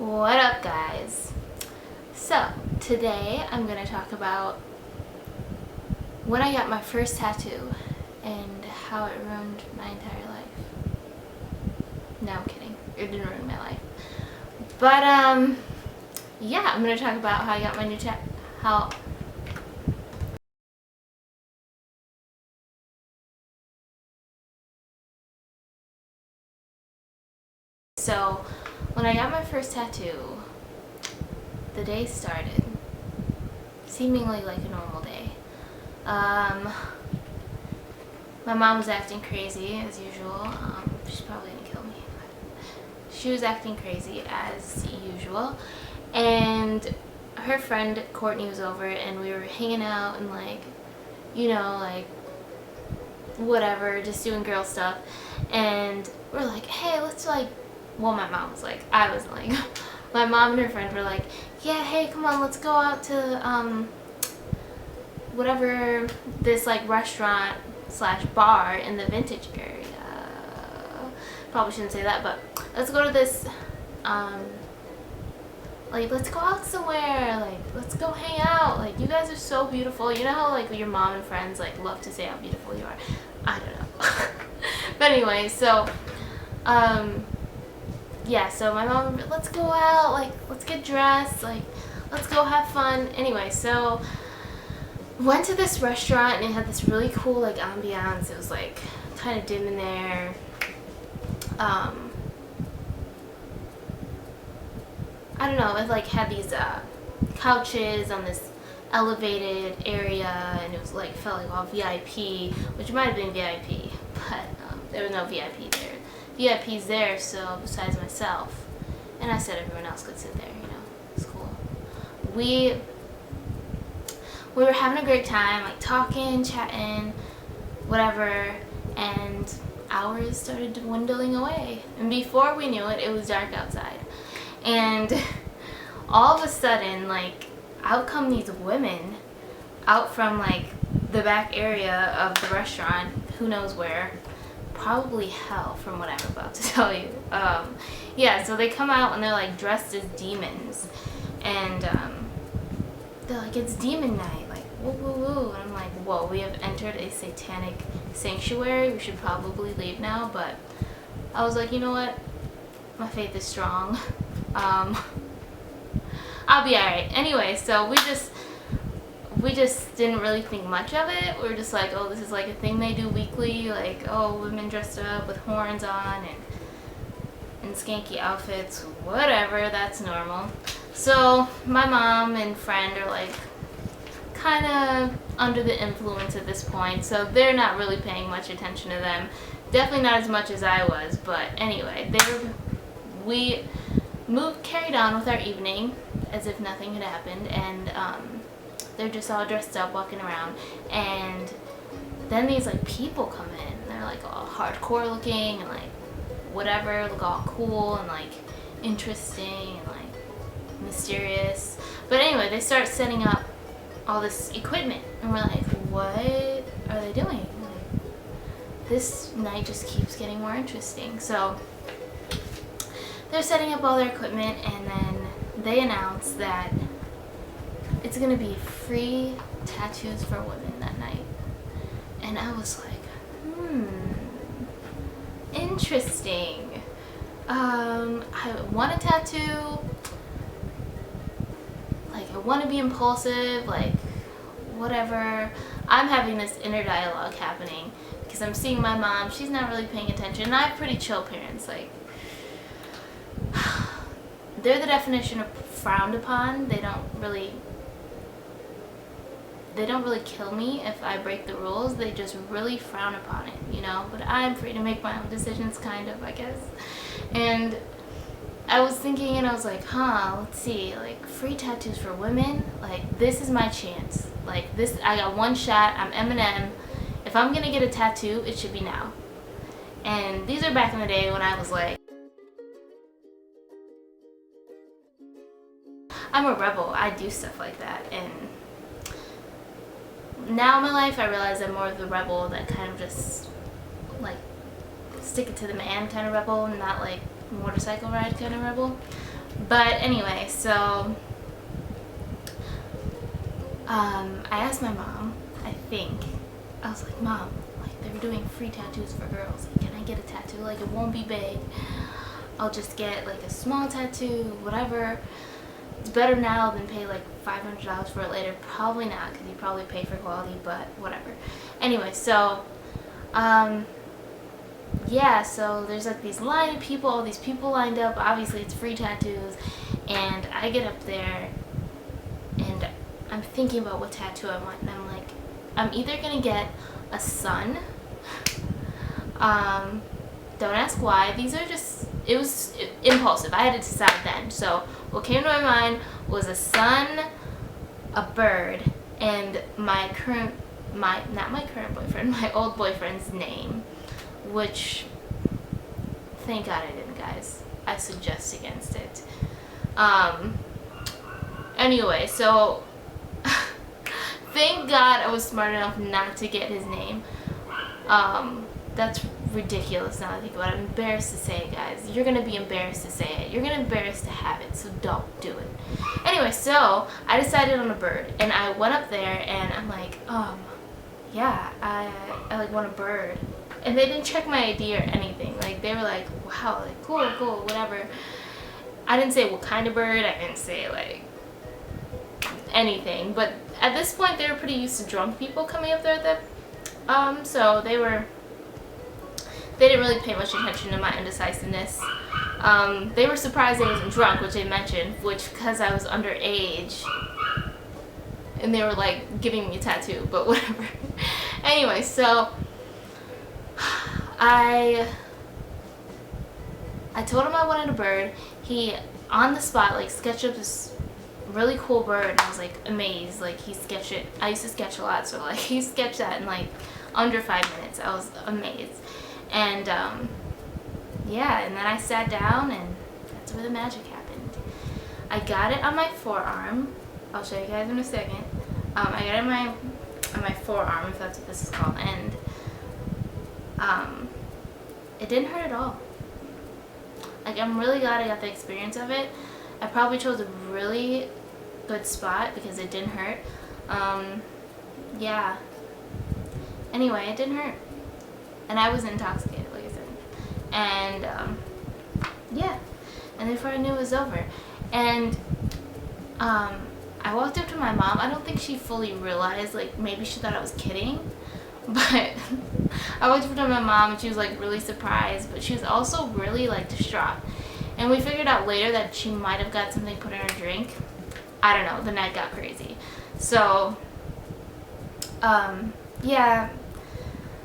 What up, guys? So, today I'm going to talk about when I got my first tattoo and how it ruined my entire life. No, I'm kidding. It didn't ruin my life. But, yeah, I'm going to talk about how I got my new So, when I got my first tattoo, the day started seemingly like a normal day. My mom was acting crazy as usual. She's probably gonna kill me. But she was acting crazy as usual, and her friend Courtney was over, and we were hanging out and whatever, just doing girl stuff. And we're like, hey, let's well, my mom was like, I wasn't like, my mom and her friend were like, yeah, hey, come on, let's go out to whatever, this restaurant / bar in the Vintage area. Probably shouldn't say that, but let's go to this let's go out somewhere, let's go hang out, you guys are so beautiful. You know how your mom and friends love to say how beautiful you are? I don't know. But anyway, so yeah, so my mom, let's go out, let's get dressed, let's go have fun. Anyway, so went to this restaurant, and it had this really cool ambiance. It was kind of dim in there. I don't know, it had these couches on this elevated area, and it was felt all VIP, which might have been VIP, but there was no VIP there. VIP's there, so besides myself, and I said everyone else could sit there, it's cool. We were having a great time, talking, chatting, whatever, and hours started dwindling away, and before we knew it, it was dark outside. And all of a sudden, out come these women out from the back area of the restaurant, who knows where, probably hell, from what I'm about to tell you. Yeah, so they come out and they're dressed as demons, and they're like, it's demon night, woo woo woo, and I'm like, whoa, we have entered a satanic sanctuary, we should probably leave now. But I was like, you know what, my faith is strong. I'll be alright. Anyway, so we just didn't really think much of it. We were just like, oh, this is a thing they do weekly, oh, women dressed up with horns on and skanky outfits, whatever, that's normal. So my mom and friend are kind of under the influence at this point, so they're not really paying much attention to them. Definitely not as much as I was, but anyway, we carried on with our evening as if nothing had happened, and they're just all dressed up walking around, and then these people come in. They're all hardcore looking and whatever, look all cool and interesting and mysterious. But anyway, they start setting up all this equipment, and we're like, what are they doing? This night just keeps getting more interesting. So they're setting up all their equipment, and then they announce that it's going to be free tattoos for women that night. And I was like, interesting. I want a tattoo. I want to be impulsive, whatever. I'm having this inner dialogue happening because I'm seeing my mom. She's not really paying attention. And I have pretty chill parents. They're the definition of frowned upon. They don't really kill me if I break the rules. They just really frown upon it, But I'm free to make my own decisions, kind of, I guess. And I was thinking, and I was like, let's see, free tattoos for women, this is my chance. This, I got one shot, I'm Eminem. If I'm gonna get a tattoo, it should be now. And these are back in the day when I was I'm a rebel, I do stuff like that, and now in my life I realize I'm more of the rebel that kind of just stick it to the man kind of rebel, not motorcycle ride kind of rebel. But anyway, so I asked my mom, I was like, Mom, like, they were doing free tattoos for girls. Like, can I get a tattoo? Like, it won't be big. I'll just get like a small tattoo, whatever. It's better now than pay like $500 for it later. Probably not, because you probably pay for quality, but whatever. Anyway, so yeah, so there's like these line of people, all these people lined up. Obviously it's free tattoos, and I get up there and I'm thinking about what tattoo I want, and I'm like, I'm either gonna get a sun. Don't ask why. These are just, it was impulsive. I had to decide then. So what came to my mind was a sun, a bird, and not my current boyfriend, my old boyfriend's name, which, thank God I didn't, guys. I suggest against it. Anyway, so thank God I was smart enough not to get his name. That's ridiculous now that I think about it. I'm embarrassed to say it, guys. You're gonna be embarrassed to say it. You're gonna be embarrassed to have it, so don't do it. Anyway, so I decided on a bird, and I went up there and I'm like, yeah, I like want a bird. And they didn't check my ID or anything. Like, they were like, wow, like, cool, whatever. I didn't say what kind of bird. I didn't say like anything. But at this point, they were pretty used to drunk people coming up there. So they didn't really pay much attention to my indecisiveness. They were surprised I wasn't drunk, which they mentioned, because I was underage. And they were like giving me a tattoo, but whatever. Anyway, so I told him I wanted a bird. He, on the spot, like, sketched up this really cool bird, and I was like amazed. Like, he sketched it. I used to sketch a lot, so like he sketched that in like under 5 minutes. I was amazed. And yeah, and then I sat down, and that's where the magic happened. I got it on my forearm. I'll show you guys in a second. I got it on my forearm, if that's what this is called, and it didn't hurt at all. Like, I'm really glad I got the experience of it. I probably chose a really good spot because it didn't hurt. Yeah. Anyway, it didn't hurt. And I was intoxicated, like I said. And, yeah. And before I knew it was over. And, I walked up to my mom. I don't think she fully realized, like, maybe she thought I was kidding. But I walked up to my mom, and she was, like, really surprised. But she was also really, like, distraught. And we figured out later that she might have got something put in her drink. I don't know. The night got crazy. So, yeah.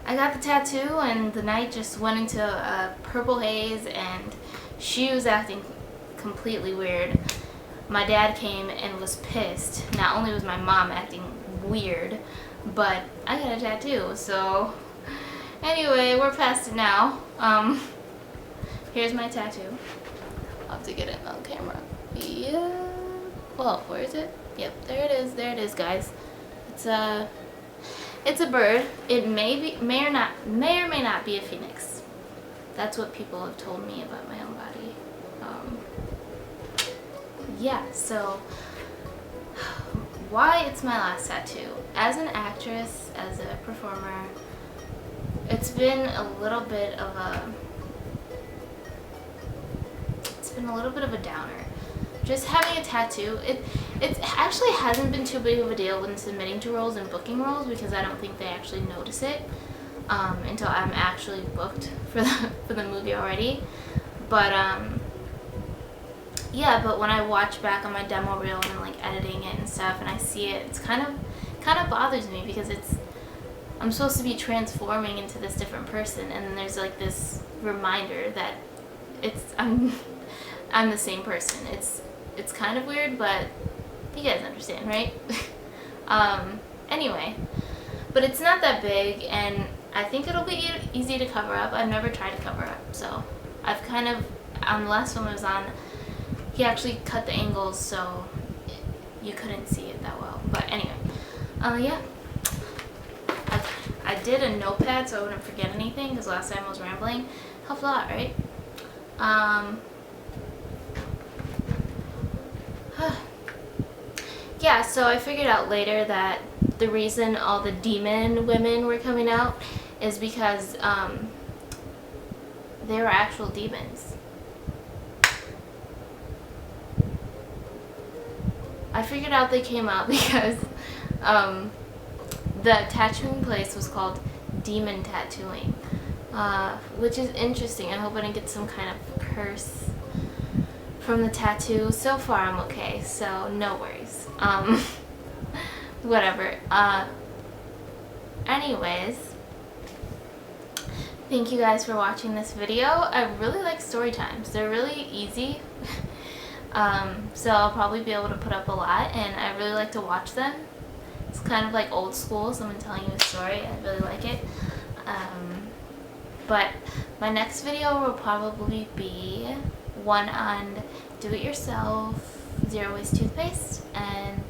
I got the tattoo, and the night just went into a purple haze, and she was acting completely weird. My dad came and was pissed. Not only was my mom acting weird, but I got a tattoo. So, anyway, we're past it now. Here's my tattoo. I'll have to get it on camera. Yeah. Well, where is it? Yep, there it is. There it is, guys. It's a bird. It may or may not be a phoenix. That's what people have told me about my own body. Yeah, so why it's my last tattoo? As an actress, as a performer, it's been a little bit of a downer. Just having a tattoo, it actually hasn't been too big of a deal when submitting to roles and booking roles, because I don't think they actually notice it until I'm actually booked for the movie already. But yeah, but when I watch back on my demo reel and I'm like editing it and stuff, and I see it, it's kind of bothers me, because I'm supposed to be transforming into this different person, and then there's like this reminder that I'm the same person. It's kind of weird, but you guys understand, right? Anyway, but it's not that big, and I think it'll be easy to cover up. I've never tried to cover up, so I've kind of, on the last one I was on, he actually cut the angles so you couldn't see it that well. But anyway, yeah. I did a notepad so I wouldn't forget anything, because last time I was rambling. Helped a lot, right? yeah, so I figured out later that the reason all the demon women were coming out is because they were actual demons. I figured out they came out because the tattooing place was called Demon Tattooing, which is interesting. I hope I didn't get some kind of curse from the tattoo. So far I'm okay, so no worries. Whatever. Anyways, thank you guys for watching this video. I really like story times. They're really easy. So I'll probably be able to put up a lot, and I really like to watch them. It's kind of like old school, someone telling you a story. I really like it. But my next video will probably be one on do-it-yourself zero waste toothpaste, and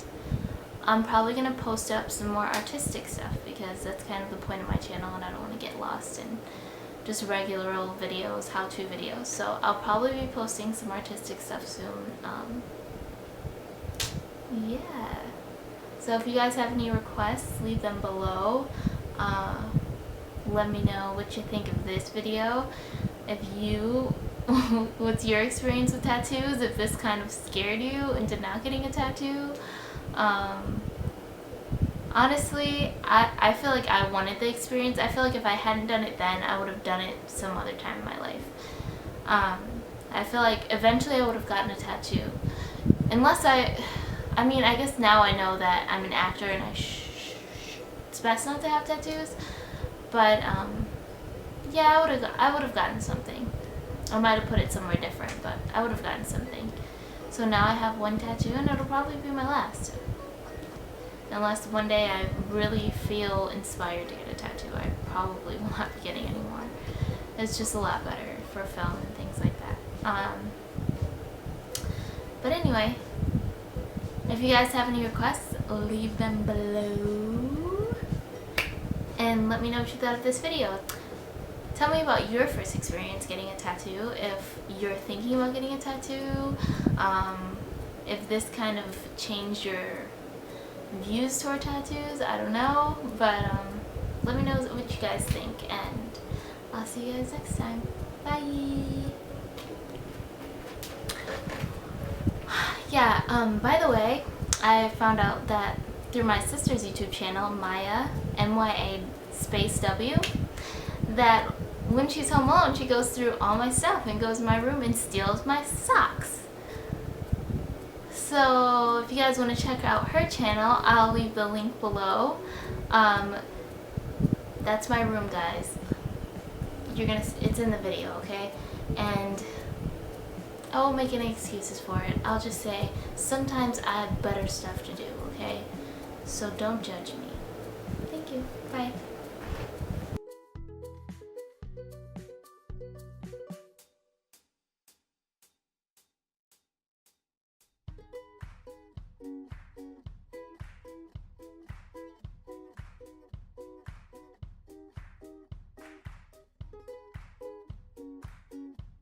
I'm probably going to post up some more artistic stuff because that's kind of the point of my channel, and I don't want to get lost in just regular old videos, how-to videos. So I'll probably be posting some artistic stuff soon. Yeah. So if you guys have any requests, leave them below. Let me know what you think of this video. If you, what's your experience with tattoos? If this kind of scared you into not getting a tattoo. Honestly, I feel like I wanted the experience. I feel like if I hadn't done it then, I would have done it some other time in my life. I feel like eventually I would have gotten a tattoo. Unless I mean, I guess now I know that I'm an actor and it's best not to have tattoos. But, yeah, I would have gotten something. I might have put it somewhere different, but I would have gotten something. So now I have one tattoo, and it'll probably be my last. Unless one day I really feel inspired to get a tattoo, I probably will not be getting any more. It's just a lot better for film and things like that. But anyway, if you guys have any requests, leave them below. And let me know what you thought of this video. Tell me about your first experience getting a tattoo, if you're thinking about getting a tattoo, if this kind of changed your views toward tattoos, I don't know, but let me know what you guys think, and I'll see you guys next time. Bye! Yeah, by the way, I found out that through my sister's YouTube channel, Maya, MYA space W, that when she's home alone, she goes through all my stuff and goes in my room and steals my socks. So if you guys want to check out her channel, I'll leave the link below. That's my room, guys. It's in the video, okay? And I won't make any excuses for it. I'll just say sometimes I have better stuff to do, okay? So don't judge me. Thank you. Bye.